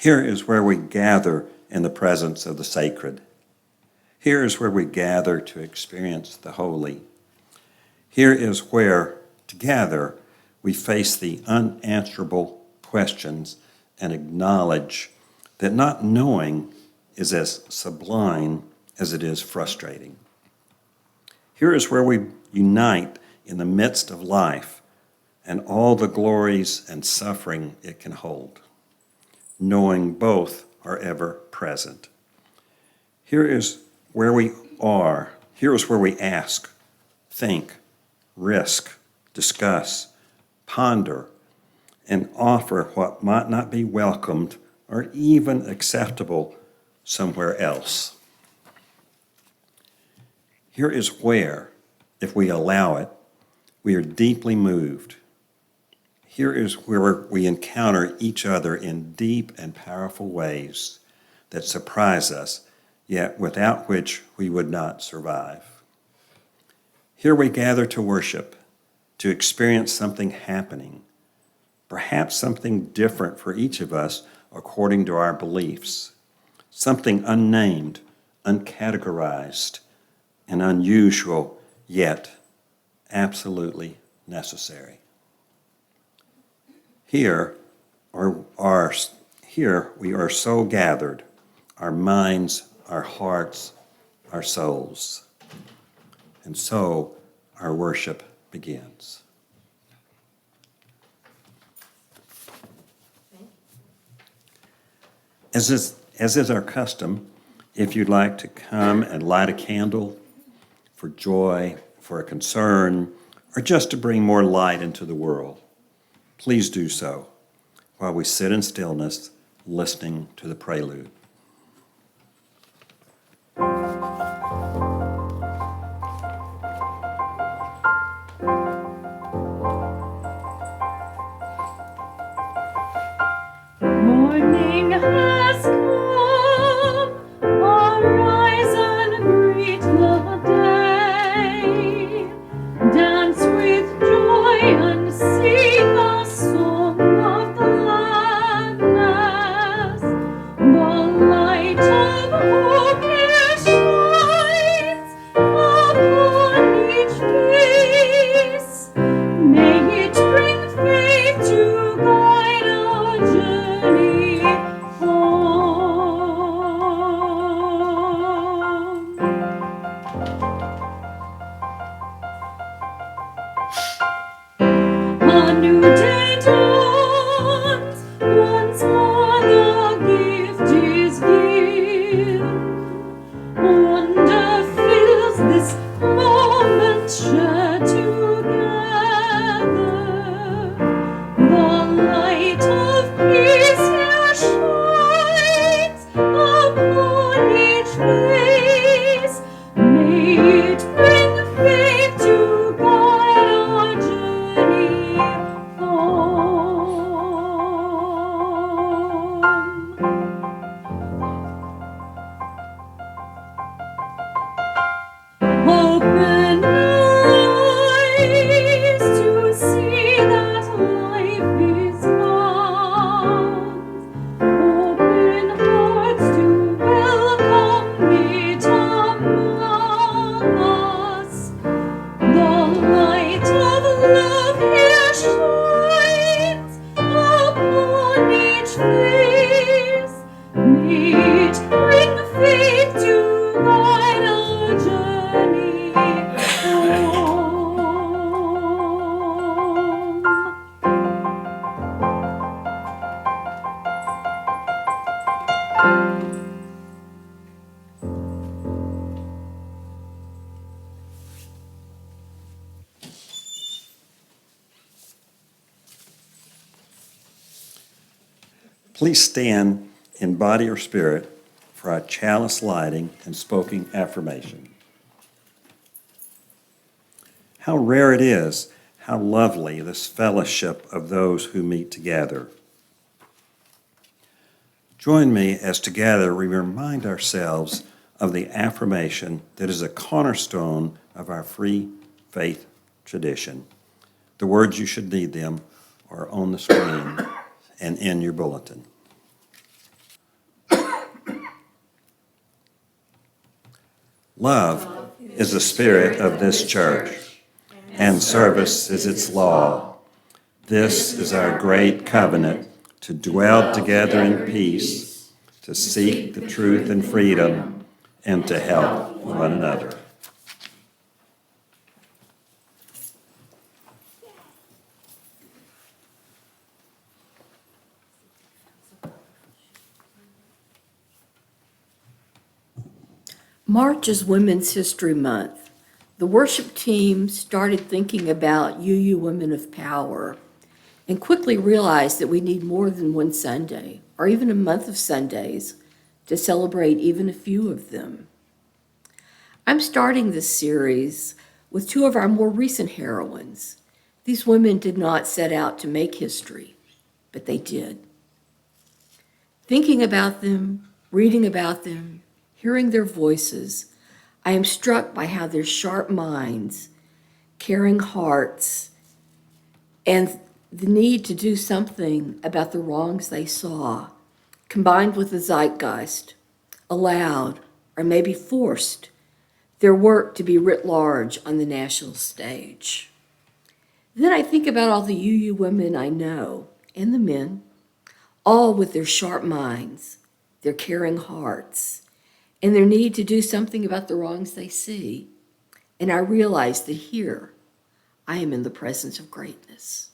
Here is where we gather in the presence of the sacred. Here is where we gather to experience the holy. Here is where, together, we face the unanswerable questions and acknowledge that not knowing is as sublime as it is frustrating. Here is where we unite in the midst of life and all the glories and suffering it can hold, knowing both are ever present. Here is where we are. Here is where we ask, think, risk, discuss, ponder, and offer what might not be welcomed or even acceptable somewhere else. Here is where, if we allow it, we are deeply moved. Here is where we encounter each other in deep and powerful ways that surprise us, yet without which we would not survive. Here we gather to worship, to experience something happening, perhaps something different for each of us according to our beliefs, something unnamed, uncategorized, and unusual, yet absolutely necessary. Here we are so gathered, our minds, our hearts, our souls. And so our worship begins. As is our custom, if you'd like to come and light a candle for joy, for a concern, or just to bring more light into the world, please do so while we sit in stillness listening to the prelude. Morning has come, arise and greet the day. Dance with joy and sing a song of gladness. The light of hope here shines upon each face. May it bring faith to guide our journey home. A new day dawns, once more the gift is given. Wonder fills this moment shared together. The light of peace here shines upon each face. May it bring faith to guide our journey home. Open eyes to see that life is found. Open hearts to welcome it among us. The light of love here shines upon each face. May it bring faith to guide our journey home. Please stand in body or spirit for our chalice lighting and spoken affirmation. How rare it is, how lovely this fellowship of those who meet together. Join me as together we remind ourselves of the affirmation that is a cornerstone of our free faith tradition. The words, you should need them, are on the screen and in your bulletin. Love is the spirit of this church, and service is its law. This is our great covenant, to dwell together in peace, to seek the truth and freedom, and to help one another. March is Women's History Month. The worship team started thinking about UU Women of Power and quickly realized that we need more than one Sunday or even a month of Sundays to celebrate even a few of them. I'm starting this series with two of our more recent heroines. These women did not set out to make history, but they did. Thinking about them, reading about them, hearing their voices, I am struck by how their sharp minds, caring hearts, and the need to do something about the wrongs they saw, combined with the zeitgeist, allowed, or maybe forced, their work to be writ large on the national stage. Then I think about all the UU women I know, and the men, all with their sharp minds, their caring hearts, and their need to do something about the wrongs they see. And I realize that here, I am in the presence of greatness.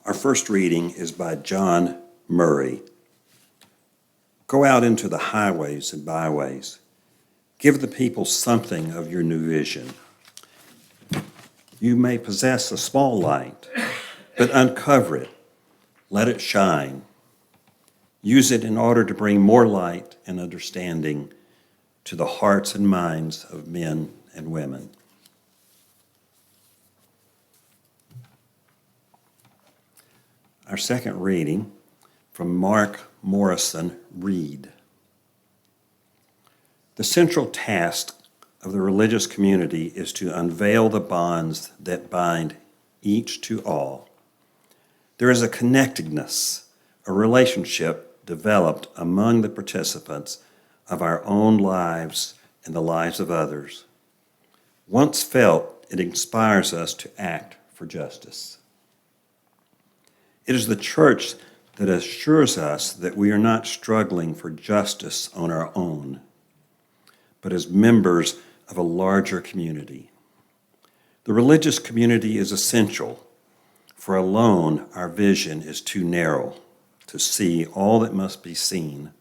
Our first reading is by John Murray. Go out into the highways and byways. Give the people something of your new vision. You may possess a small light, but uncover it. Let it shine. Use it in order to bring more light and understanding to the hearts and minds of men and women. Our second reading from Mark Morrison Reed. The central task of the religious community is to unveil the bonds that bind each to all. There is a connectedness, a relationship developed among the participants of our own lives and the lives of others. Once felt, it inspires us to act for justice. It is the church that assures us that we are not struggling for justice on our own, but as members of a larger community. The religious community is essential For alone our vision is too narrow to see all that must be seen,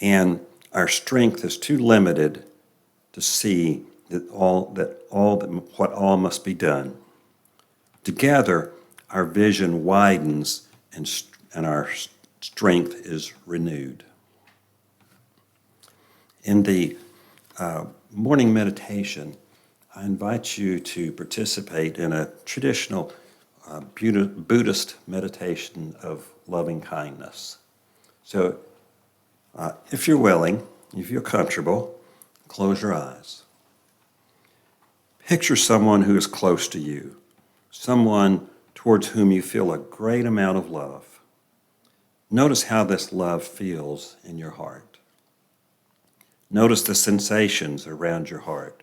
and our strength is too limited to see what all must be done. Together, our vision widens and our strength is renewed. In the morning meditation, I invite you to participate in a traditional Buddhist meditation of loving kindness. So, if you're willing, if you're comfortable, close your eyes. Picture someone who is close to you, someone towards whom you feel a great amount of love. Notice how this love feels in your heart. Notice the sensations around your heart.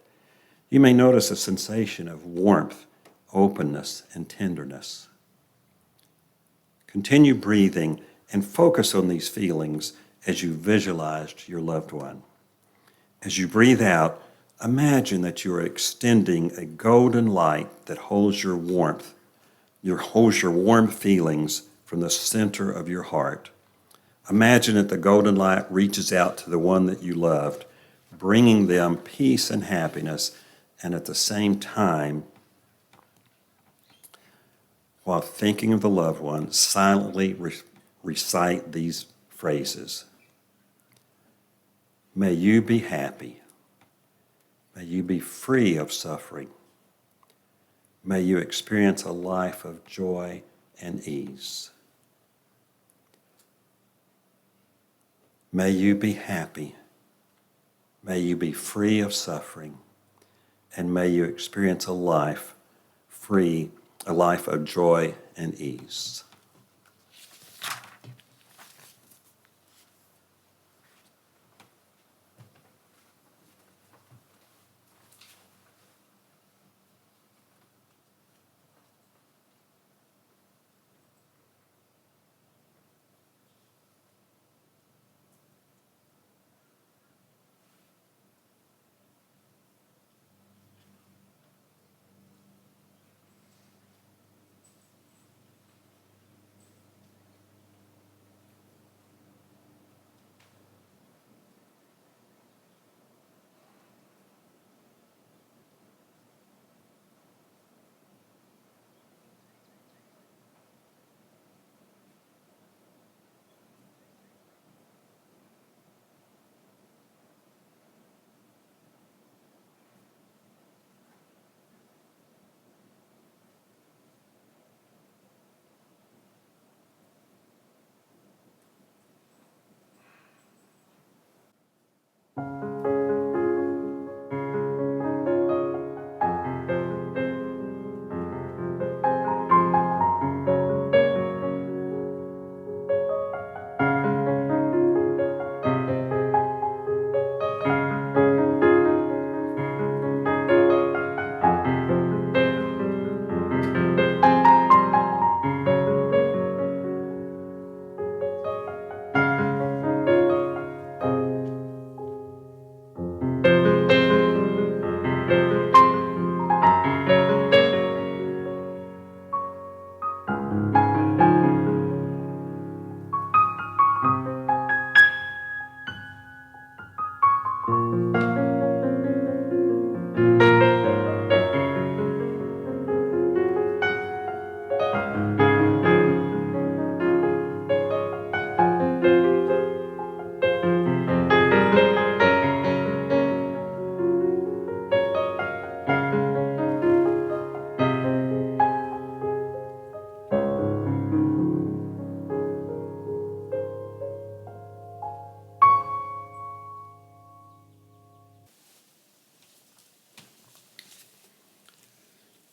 You may notice a sensation of warmth, openness, and tenderness. Continue breathing and focus on these feelings as you visualized your loved one. As you breathe out, imagine that you are extending a golden light that holds your warm feelings from the center of your heart. Imagine that the golden light reaches out to the one that you loved, bringing them peace and happiness, and at the same time, while thinking of the loved one, silently recite these phrases. May you be happy. May you be free of suffering. May you experience a life of joy and ease. May you be happy. May you be free of suffering. And may you experience a life of joy and ease.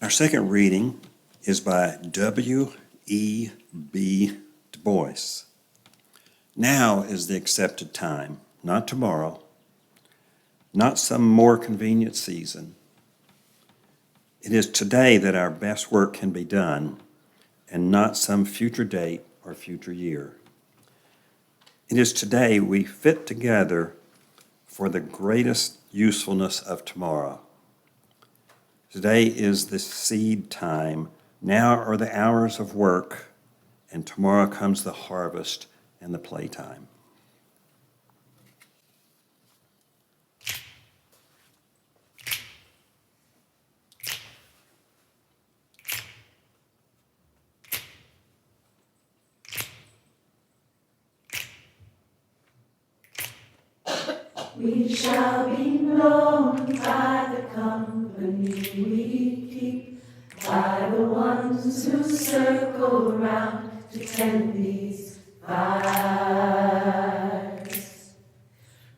Our second reading is by W.E.B. Du Bois. Now is the accepted time, not tomorrow, not some more convenient season. It is today that our best work can be done, and not some future date or future year. It is today we fit together for the greatest usefulness of tomorrow. Today is the seed time Now are the hours of work, and tomorrow comes the harvest and the playtime. We shall be known by the company we keep, by the ones who circle round to tend these fires.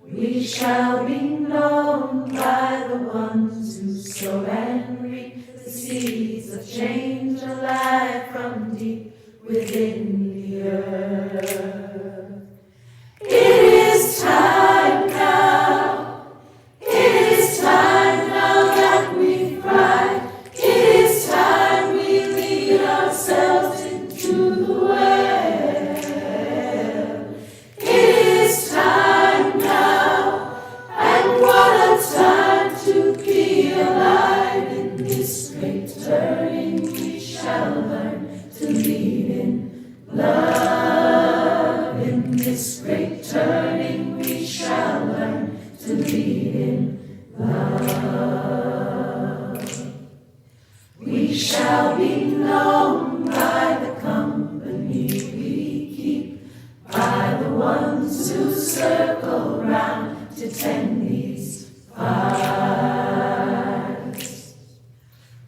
We shall be known by the ones who sow and reap the seeds of change alive from deep within the earth. It is time now. It is time now that we thrive. It is time we lead ourselves into the well. It is time now, and what a time to be alive. In this great turning we shall learn to lead in love. In this great turning we shall learn to lead in love. We shall be known by the company we keep, by the ones who circle round to tend these fires.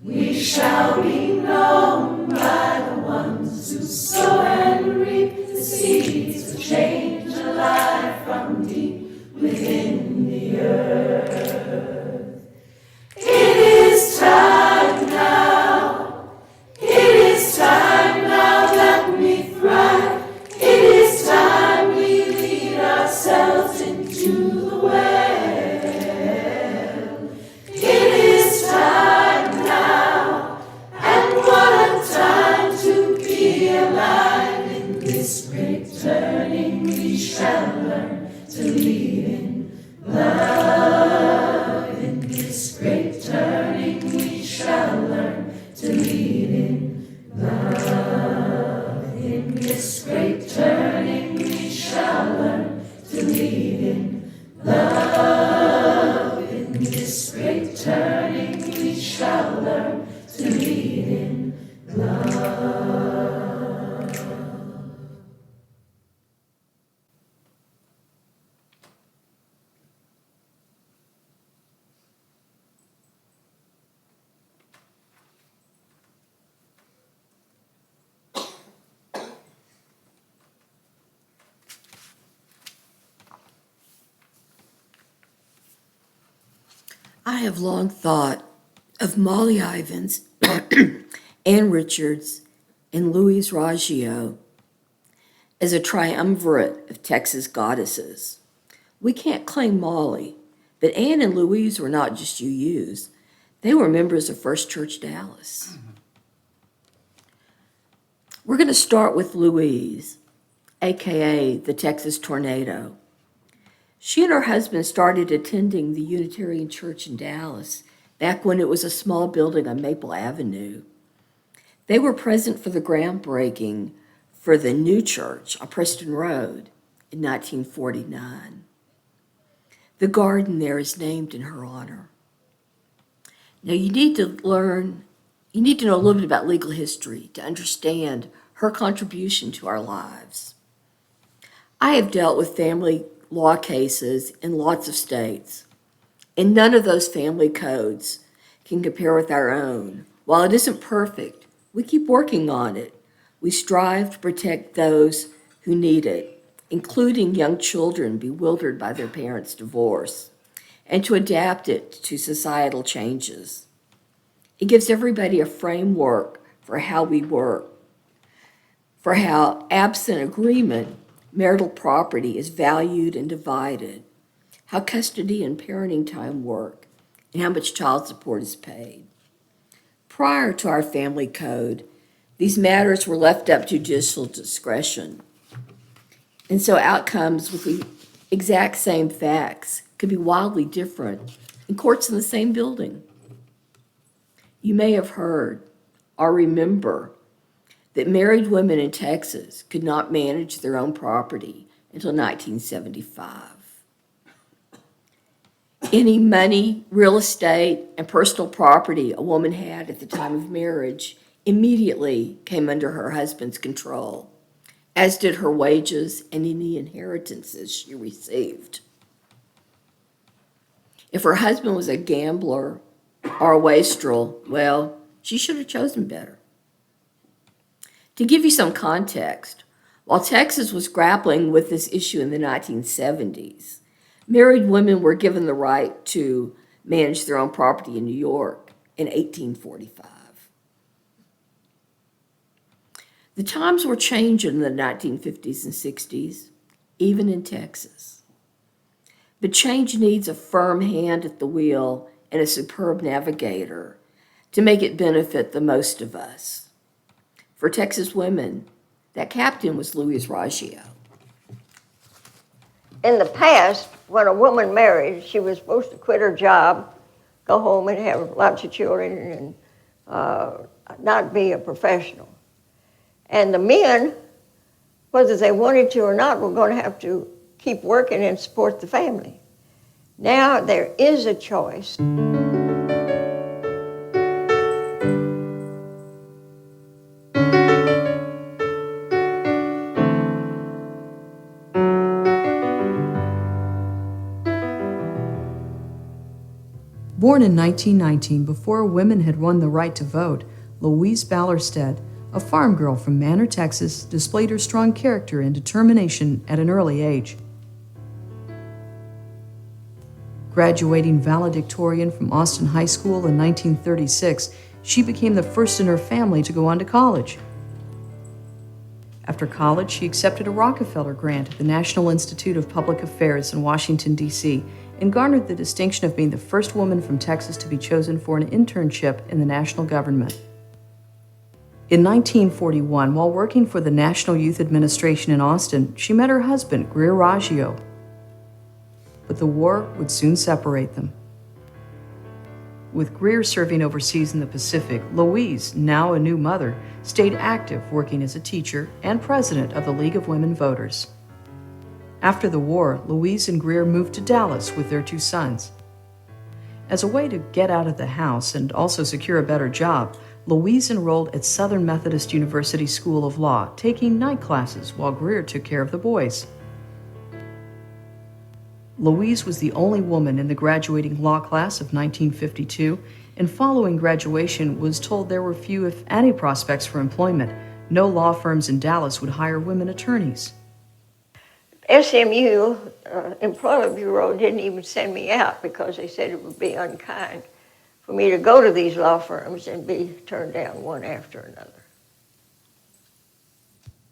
We shall be known by the ones who sow and reap the seeds of change alive from deep within the earth. It is time now. It is time now that we thrive. It is time we lead ourselves into the well. It is time now, and what a time to be alive. In this great turning we shall learn to lead in love. In this great turning we shall learn to lead in love. In this great turning we shall learn to lead in love. In this great turning we shall learn to lead in love. I have long thought of Molly Ivins, Ann Richards, and Louise Raggio as a triumvirate of Texas goddesses. We can't claim Molly, but Ann and Louise were not just UUs. They were members of First Church Dallas. We're going to start with Louise, aka the Texas Tornado. She and her husband started attending the Unitarian Church in Dallas back when it was a small building on Maple Avenue. They were present for the groundbreaking for the new church on Preston Road in 1949. The garden there is named in her honor. Now you need to know a little bit about legal history to understand her contribution to our lives. I have dealt with family law cases in lots of states, and none of those family codes can compare with our own. While it isn't perfect, we keep working on it. We strive to protect those who need it, including young children bewildered by their parents' divorce, and to adapt it to societal changes. It gives everybody a framework for how we work, for how, absent agreement, marital property is valued and divided, how custody and parenting time work, and how much child support is paid. Prior to our family code, these matters were left up to judicial discretion. And so outcomes with the exact same facts could be wildly different in courts in the same building. You may have heard or remember that married women in Texas could not manage their own property until 1975. Any money, real estate, and personal property a woman had at the time of marriage immediately came under her husband's control, as did her wages and any inheritances she received. If her husband was a gambler or a wastrel, well, she should have chosen better. To give you some context, while Texas was grappling with this issue in the 1970s, married women were given the right to manage their own property in New York in 1845. The times were changing in the 1950s and 60s, even in Texas. But change needs a firm hand at the wheel and a superb navigator to make it benefit the most of us. For Texas women, that captain was Louise Raggio. In the past, when a woman married, she was supposed to quit her job, go home and have lots of children and not be a professional. And the men, whether they wanted to or not, were going to have to keep working and support the family. Now there is a choice. Born in 1919, before women had won the right to vote, Louise Ballerstedt, a farm girl from Manor, Texas, displayed her strong character and determination at an early age. Graduating valedictorian from Austin High School in 1936, she became the first in her family to go on to college. After college, she accepted a Rockefeller grant at the National Institute of Public Affairs in Washington, D.C., and garnered the distinction of being the first woman from Texas to be chosen for an internship in the national government. In 1941, while working for the National Youth Administration in Austin, she met her husband, Greer Raggio. But the war would soon separate them. With Greer serving overseas in the Pacific, Louise, now a new mother, stayed active, working as a teacher and president of the League of Women Voters. After the war, Louise and Greer moved to Dallas with their 2 sons. As a way to get out of the house and also secure a better job, Louise enrolled at Southern Methodist University School of Law, taking night classes while Greer took care of the boys. Louise was the only woman in the graduating law class of 1952, and following graduation was told there were few, if any, prospects for employment. No law firms in Dallas would hire women attorneys. SMU Employment Bureau didn't even send me out because they said it would be unkind for me to go to these law firms and be turned down one after another.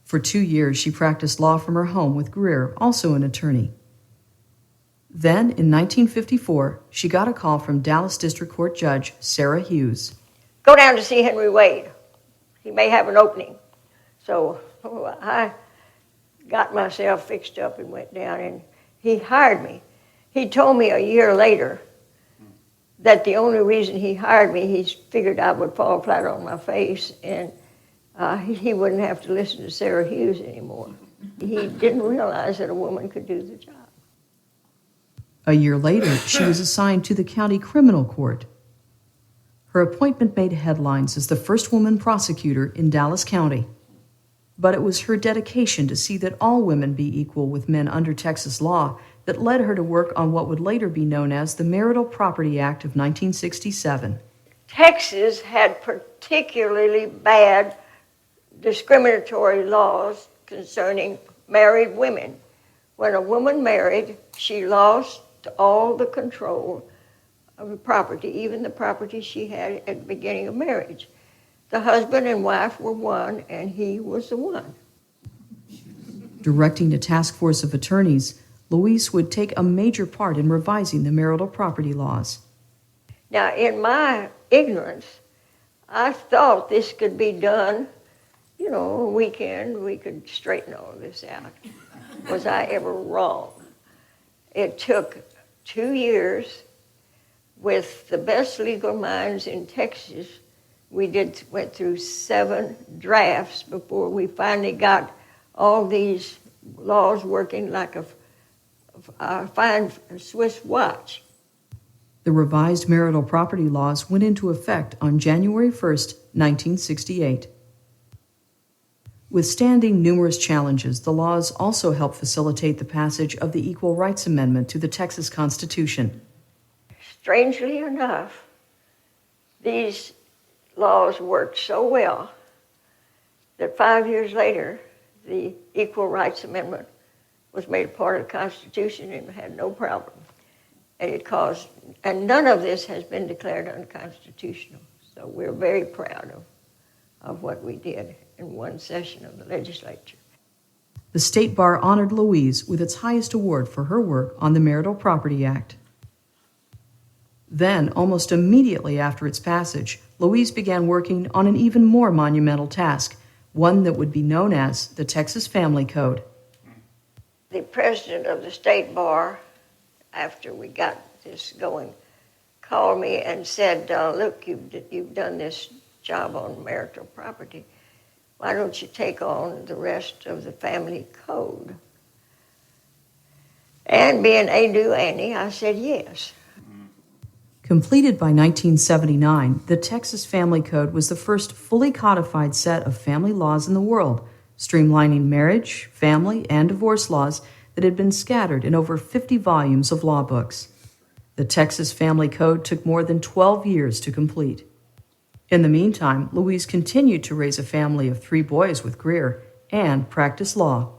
For 2 years, she practiced law from her home with Greer, also an attorney. Then, in 1954, she got a call from Dallas District Court Judge Sarah Hughes. Go down to see Henry Wade. He may have an opening. So I got myself fixed up and went down, and he hired me. He told me a year later that the only reason he hired me, he figured I would fall flat on my face, and he wouldn't have to listen to Sarah Hughes anymore. He didn't realize that a woman could do the job. A year later, she was assigned to the county criminal court. Her appointment made headlines as the first woman prosecutor in Dallas County. But it was her dedication to see that all women be equal with men under Texas law that led her to work on what would later be known as the Marital Property Act of 1967. Texas had particularly bad discriminatory laws concerning married women. When a woman married, she lost all the control of the property, even the property she had at the beginning of marriage. The husband and wife were one, and he was the one. Directing a task force of attorneys, Louise would take a major part in revising the marital property laws. Now, in my ignorance, I thought this could be done, a weekend, we could straighten all this out. Was I ever wrong? It took 2 years with the best legal minds in Texas went through 7 drafts before we finally got all these laws working like a fine Swiss watch. The revised marital property laws went into effect on January 1st, 1968. Withstanding numerous challenges, the laws also helped facilitate the passage of the Equal Rights Amendment to the Texas Constitution. Strangely enough, these laws worked so well that 5 years later, the Equal Rights Amendment was made a part of the Constitution and had no problem. And none of this has been declared unconstitutional. So we're very proud of what we did in one session of the legislature. The State Bar honored Louise with its highest award for her work on the Marital Property Act. Then, almost immediately after its passage, Louise began working on an even more monumental task, one that would be known as the Texas Family Code. The president of the State Bar, after we got this going, called me and said, look, you've done this job on marital property. Why don't you take on the rest of the family code? And being a do Annie, I said yes. Completed by 1979, the Texas Family Code was the first fully codified set of family laws in the world, streamlining marriage, family, and divorce laws that had been scattered in over 50 volumes of law books. The Texas Family Code took more than 12 years to complete. In the meantime, Louise continued to raise a family of 3 boys with Greer and practice law.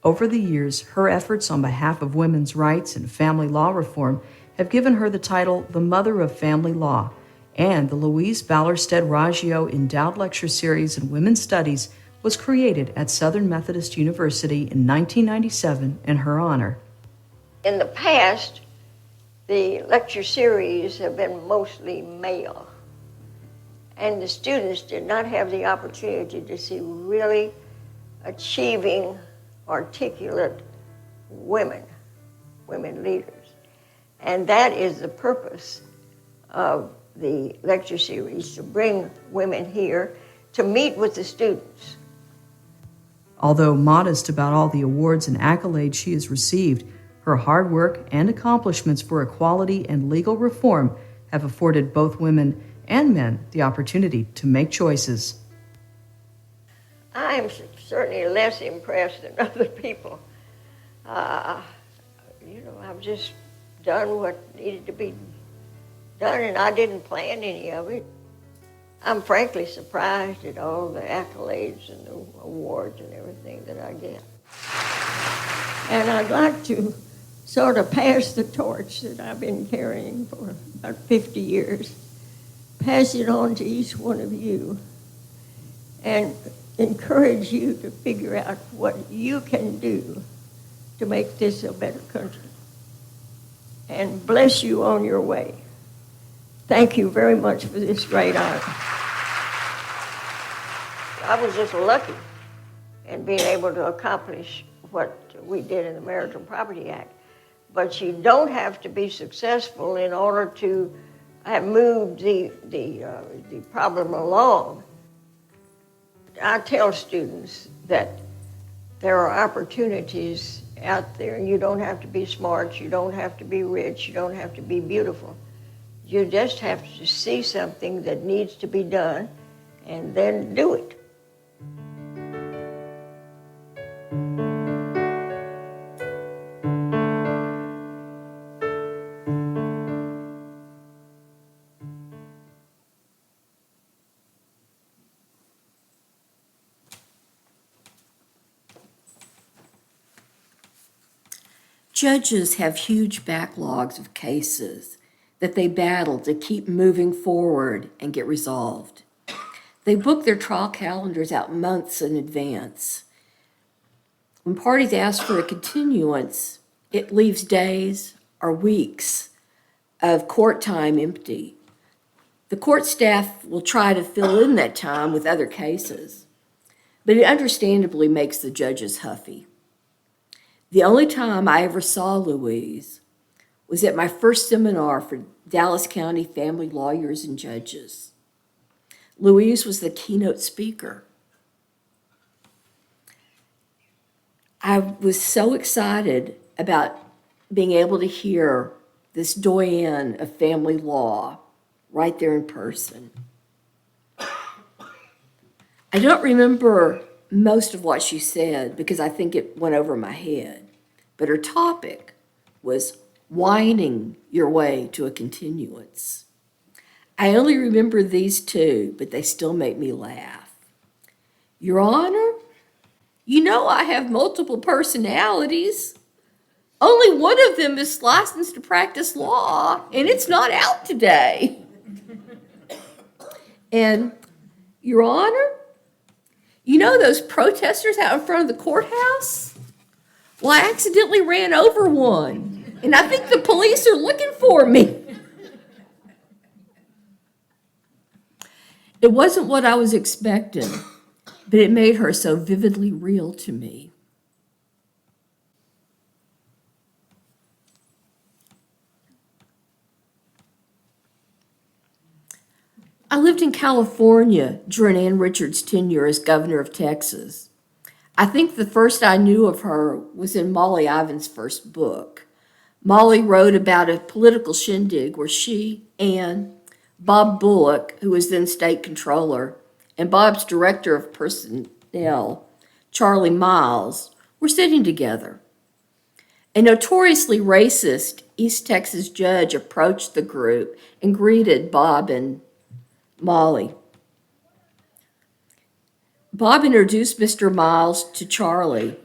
Over the years, her efforts on behalf of women's rights and family law reform have given her the title the Mother of Family Law, and the Louise Raggio Endowed Lecture Series in Women's Studies was created at Southern Methodist University in 1997 in her honor. In the past, the lecture series have been mostly male, and the students did not have the opportunity to see really achieving, articulate women leaders. And that is the purpose of the lecture series, to bring women here to meet with the students. Although modest about all the awards and accolades she has received, her hard work and accomplishments for equality and legal reform have afforded both women and men the opportunity to make choices. I am certainly less impressed than other people. I've just done what needed to be done, and I didn't plan any of it. I'm frankly surprised at all the accolades and the awards and everything that I get. And I'd like to sort of pass the torch that I've been carrying for about 50 years, pass it on to each one of you, and encourage you to figure out what you can do to make this a better country. And bless you on your way. Thank you very much for this great honor. I was just lucky in being able to accomplish what we did in the Marital Property Act. But you don't have to be successful in order to have moved the problem along. I tell students that there are opportunities out there, and you don't have to be smart, you don't have to be rich, you don't have to be beautiful. You just have to see something that needs to be done and then do it. Judges have huge backlogs of cases that they battle to keep moving forward and get resolved. They book their trial calendars out months in advance. When parties ask for a continuance, it leaves days or weeks of court time empty. The court staff will try to fill in that time with other cases, but it understandably makes the judges huffy. The only time I ever saw Louise was at my first seminar for Dallas County family lawyers and judges. Louise was the keynote speaker. I was so excited about being able to hear this doyen of family law right there in person. I don't remember most of what she said because I think it went over my head, but her topic was whining your way to a continuance. I only remember these two, but they still make me laugh. Your Honor, you know I have multiple personalities. Only one of them is licensed to practice law, and it's not out today. And, Your Honor, you know those protesters out in front of the courthouse? Well, I accidentally ran over one, and I think the police are looking for me. It wasn't what I was expecting, but it made her so vividly real to me. I lived in California during Ann Richards' tenure as governor of Texas. I think the first I knew of her was in Molly Ivins' first book. Molly wrote about a political shindig where she, Ann, Bob Bullock, who was then state controller, and Bob's director of personnel, Charlie Miles, were sitting together. A notoriously racist East Texas judge approached the group and greeted Bob and Molly. Bob introduced Mr. Miles to Charlie,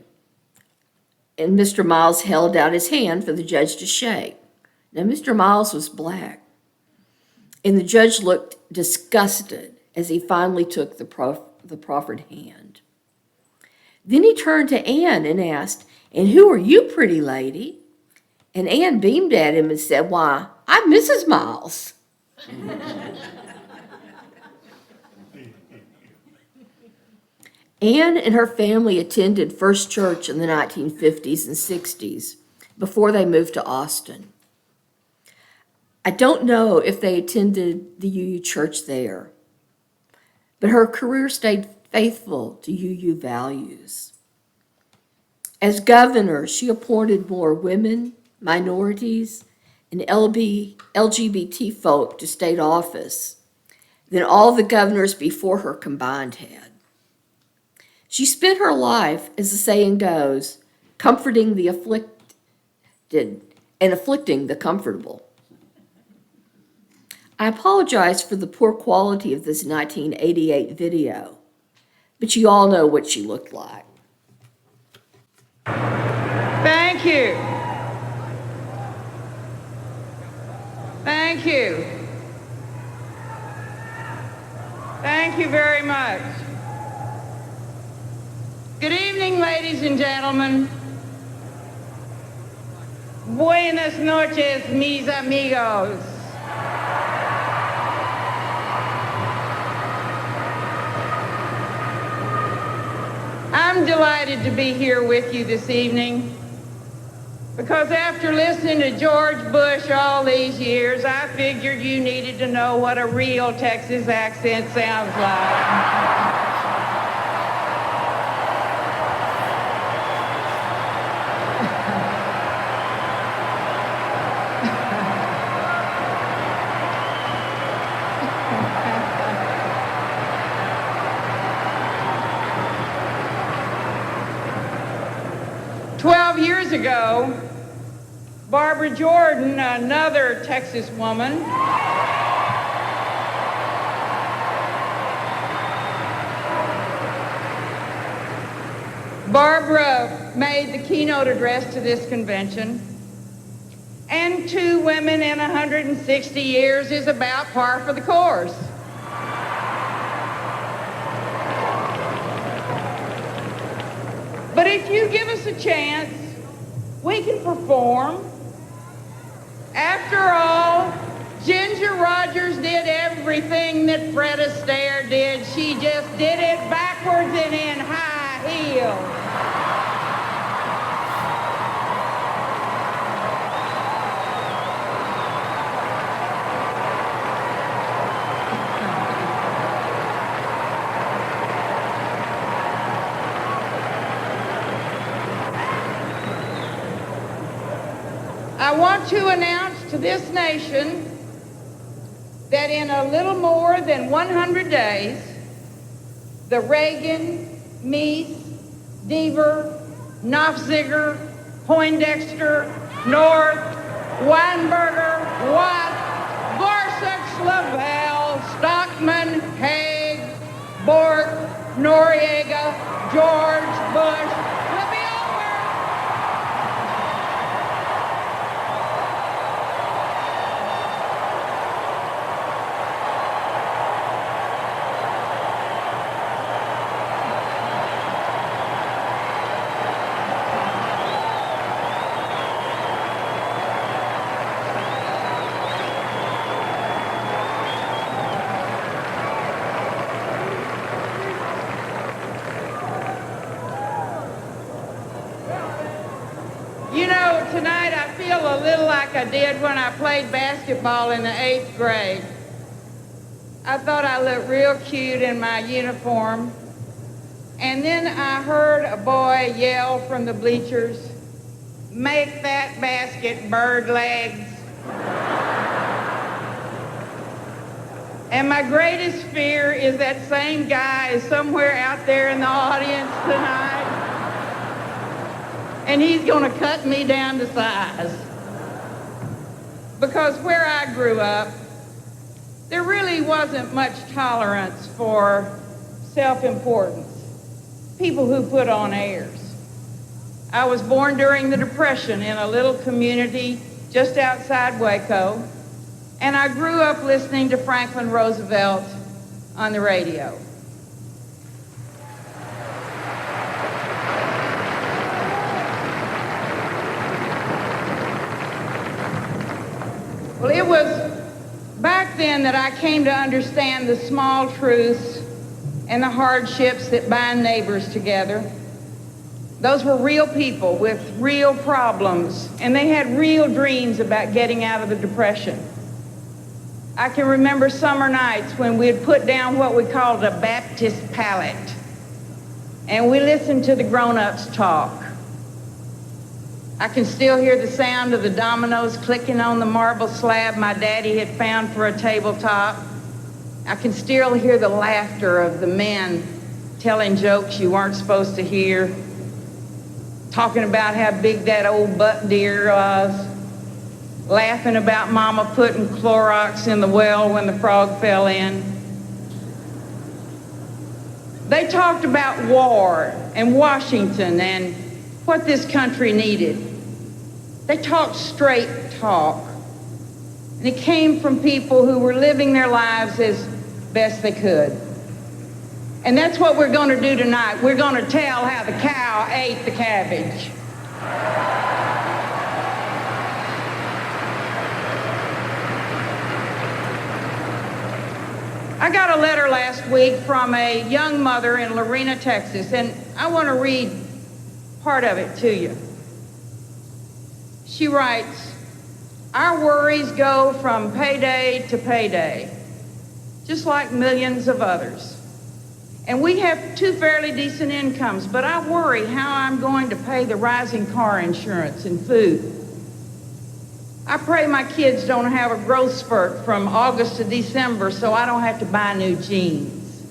and Mr. Miles held out his hand for the judge to shake. Now, Mr. Miles was black, and the judge looked disgusted as he finally took the proffered hand. Then he turned to Ann and asked, "And who are you, pretty lady?" And Ann beamed at him and said, "Why, I'm Mrs. Miles." Ann and her family attended First Church in the 1950s and 60s before they moved to Austin. I don't know if they attended the UU church there, but her career stayed faithful to UU values. As governor, she appointed more women, minorities, and LGBT folk to state office than all the governors before her combined had. She spent her life, as the saying goes, comforting the afflicted and afflicting the comfortable. I apologize for the poor quality of this 1988 video, but you all know what she looked like. Thank you. Thank you. Thank you very much. Good evening, ladies and gentlemen. Buenas noches, mis amigos. I'm delighted to be here with you this evening because after listening to George Bush all these years, I figured you needed to know what a real Texas accent sounds like. 12 years ago, Barbara Jordan, another Texas woman, Barbara made the keynote address to this convention, and 2 women in 160 years is about par for the course. But if you give us a chance, we can perform. After all, Ginger Rogers did everything that Fred Astaire did. She just did it backwards and in high heels. want to announce to this nation that in a little more than 100 days, the Reagan, Meese, Deaver, Knopfziger, Poindexter, North, Weinberger, Watt, Gorsuch, Lavelle, Stockman, Haig, Bork, Noriega, George Bush will be over. You know, tonight I feel a little like I did when I played basketball in the 8th grade. I thought I looked real cute in my uniform. And then I heard a boy yell from the bleachers, "Make that basket, bird legs." And my greatest fear is that same guy is somewhere out there in the audience tonight. And he's going to cut me down to size. Because where I grew up, there really wasn't much tolerance for self-importance, people who put on airs. I was born during the Depression in a little community just outside Waco, and I grew up listening to Franklin Roosevelt on the radio. Well, it was back then that I came to understand the small truths and the hardships that bind neighbors together. Those were real people with real problems, and they had real dreams about getting out of the Depression. I can remember summer nights when we'd put down what we called a Baptist pallet, and we listened to the grown-ups talk. I can still hear the sound of the dominoes clicking on the marble slab my daddy had found for a tabletop. I can still hear the laughter of the men telling jokes you weren't supposed to hear, talking about how big that old buck deer was, laughing about Mama putting Clorox in the well when the frog fell in. They talked about war and Washington and what this country needed. They talked straight talk. And it came from people who were living their lives as best they could. And that's what we're going to do tonight. We're going to tell how the cow ate the cabbage. I got a letter last week from a young mother in Lorena, Texas, and I want to read part of it to you. She writes, "Our worries go from payday to payday, just like millions of others. And we have two fairly decent incomes, but I worry how I'm going to pay the rising car insurance and food. I pray my kids don't have a growth spurt from August to December so I don't have to buy new jeans.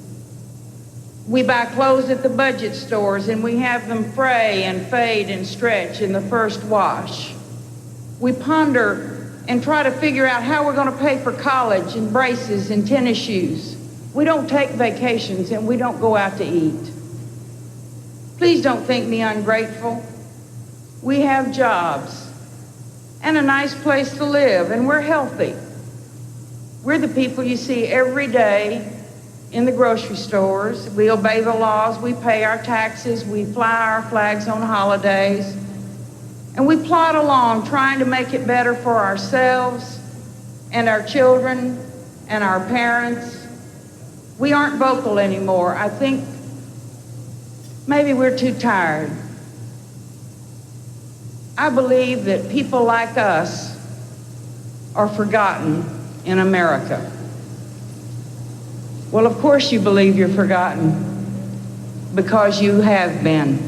We buy clothes at the budget stores and we have them fray and fade and stretch in the first wash. We ponder and try to figure out how we're going to pay for college and braces and tennis shoes. We don't take vacations and we don't go out to eat. Please don't think me ungrateful. We have jobs and a nice place to live, and we're healthy. We're the people you see every day in the grocery stores. We obey the laws, we pay our taxes, we fly our flags on holidays, and we plod along trying to make it better for ourselves and our children and our parents. We aren't vocal anymore. I think maybe we're too tired. I believe that people like us are forgotten in America." Well, of course you believe you're forgotten, because you have been.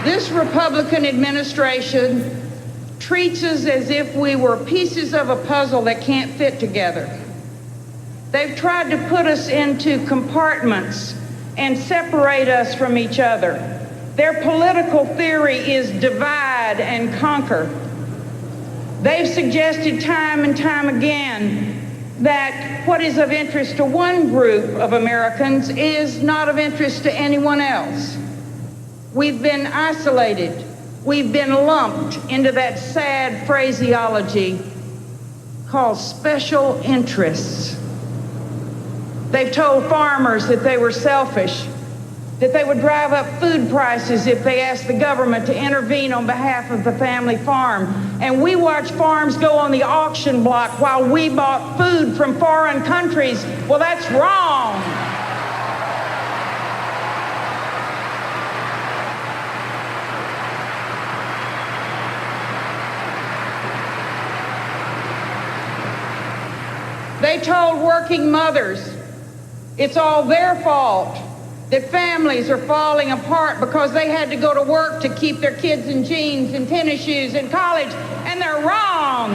This Republican administration treats us as if we were pieces of a puzzle that can't fit together. They've tried to put us into compartments and separate us from each other. Their political theory is divide and conquer. They've suggested time and time again that what is of interest to one group of Americans is not of interest to anyone else. We've been isolated. We've been lumped into that sad phraseology called special interests. They've told farmers that they were selfish, that they would drive up food prices if they asked the government to intervene on behalf of the family farm. And we watched farms go on the auction block while we bought food from foreign countries. Well, that's wrong. They told working mothers it's all their fault that families are falling apart because they had to go to work to keep their kids in jeans and tennis shoes in college, and they're wrong.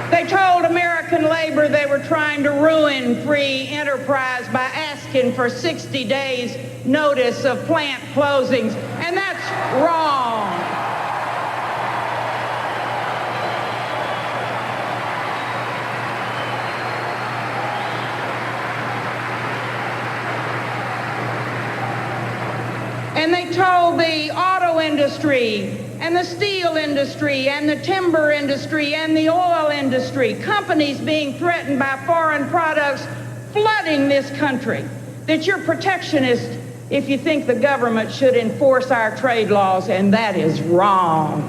They told American labor they were trying to ruin free enterprise by asking for 60 days notice of plant closings, and that's wrong. And they told the auto industry and the steel industry and the timber industry and the oil industry, companies being threatened by foreign products flooding this country, that you're protectionist if you think the government should enforce our trade laws, and that is wrong.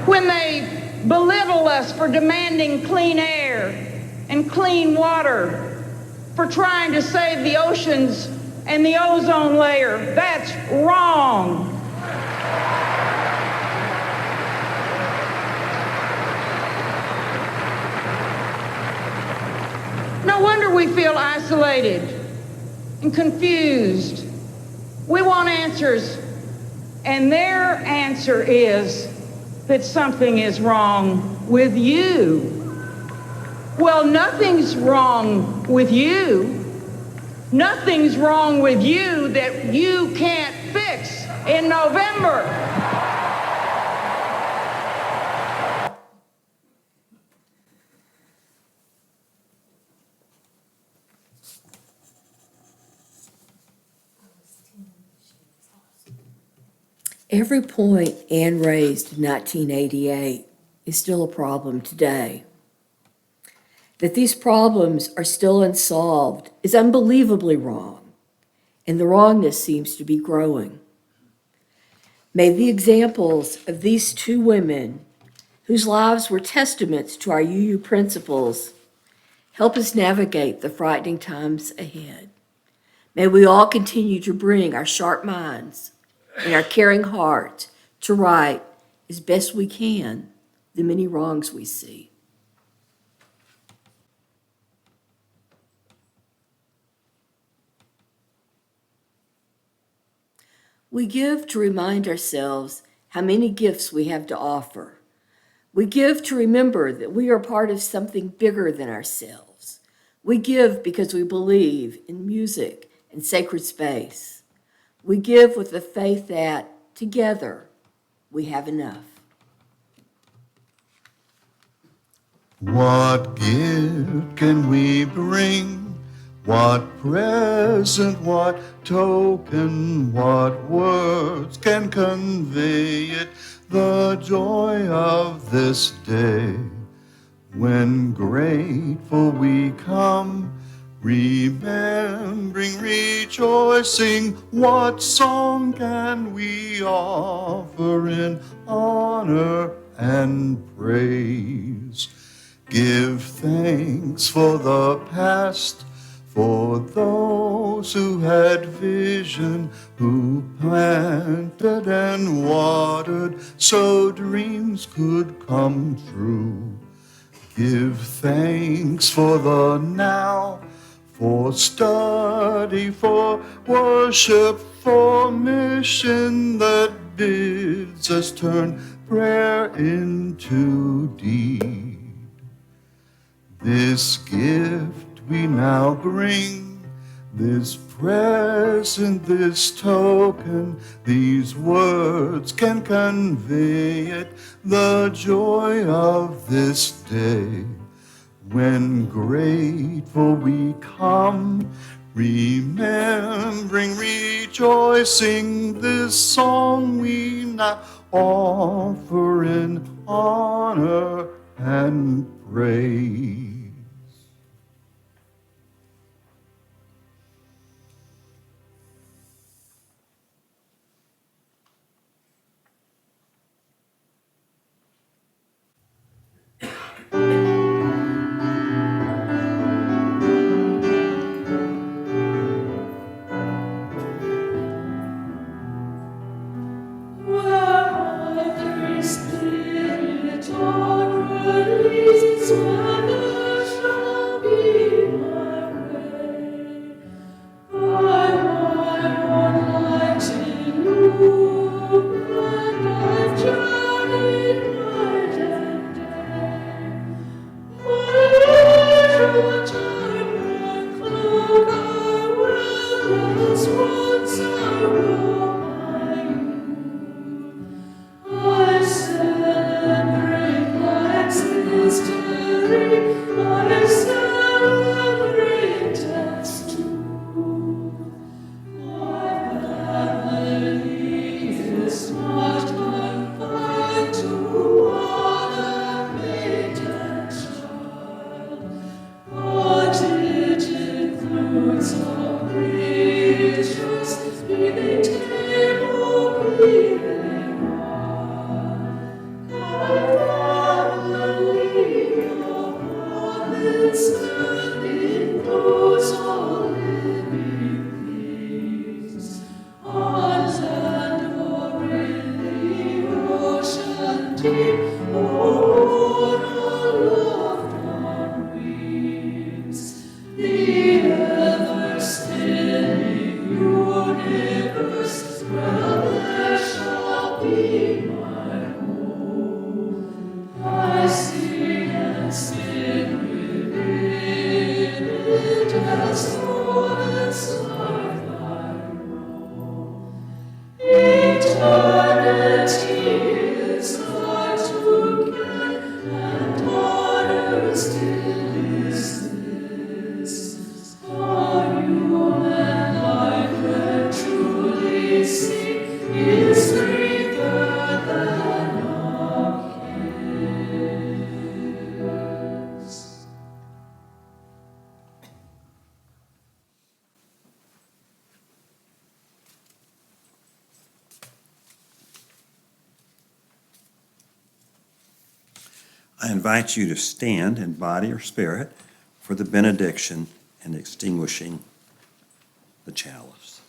When they belittle us for demanding clean air and clean water, for trying to save the oceans and the ozone layer, that's wrong. No wonder we feel isolated and confused. We want answers, and their answer is that something is wrong with you. Well, nothing's wrong with you. Nothing's wrong with you that you can't fix in November. Every point Anne raised in 1988 is still a problem today. That these problems are still unsolved is unbelievably wrong, and the wrongness seems to be growing. May the examples of these two women, whose lives were testaments to our UU principles, help us navigate the frightening times ahead. May we all continue to bring our sharp minds and our caring hearts to right as best we can the many wrongs we see. We give to remind ourselves how many gifts we have to offer. We give to remember that we are part of something bigger than ourselves. We give because we believe in music and sacred space. We give with the faith that, together, we have enough. What gift can we bring? What present, what token, what words can convey it? The joy of this day, when grateful we come, remembering, rejoicing, what song can we offer in honor and praise? Give thanks for the past, for those who had vision, who planted and watered so dreams could come true. Give thanks for the now, for study, for worship, for mission that bids us turn prayer into deed. This gift we now bring, this present, this token, these words can convey it, the joy of this day. When grateful we come, remembering, rejoicing, this song we now offer in honor and praise. I invite you to stand in body or spirit for the benediction and extinguishing the chalice.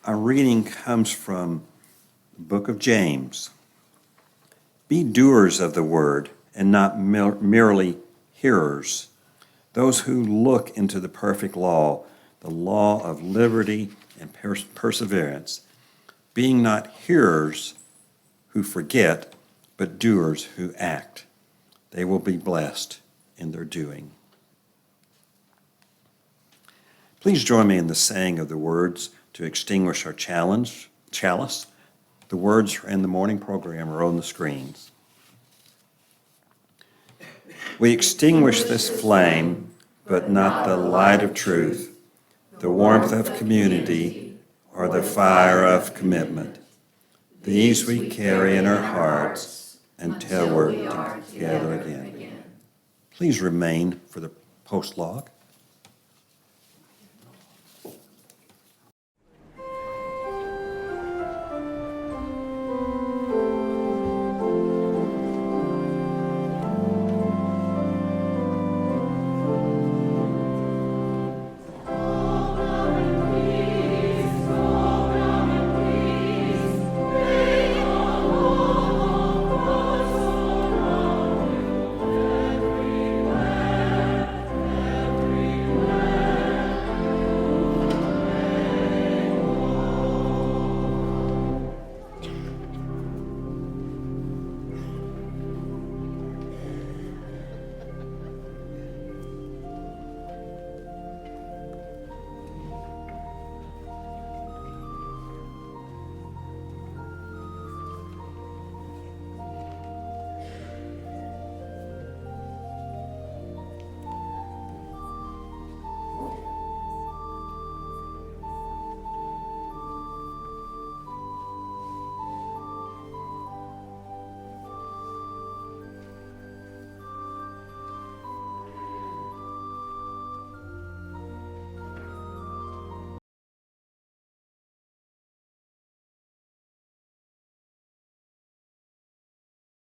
Our reading comes from the book of James. Be doers of the word and not merely hearers, those who look into the perfect law, the law of liberty and perseverance, being not hearers who forget, but doers who act. They will be blessed in their doing. Please join me in the saying of the words to extinguish our chalice. The words in the morning program are on the screens. We extinguish this flame, but not the light of truth, the warmth of community, or the fire of commitment. These we carry in our hearts until we're together again. Please remain for the post log.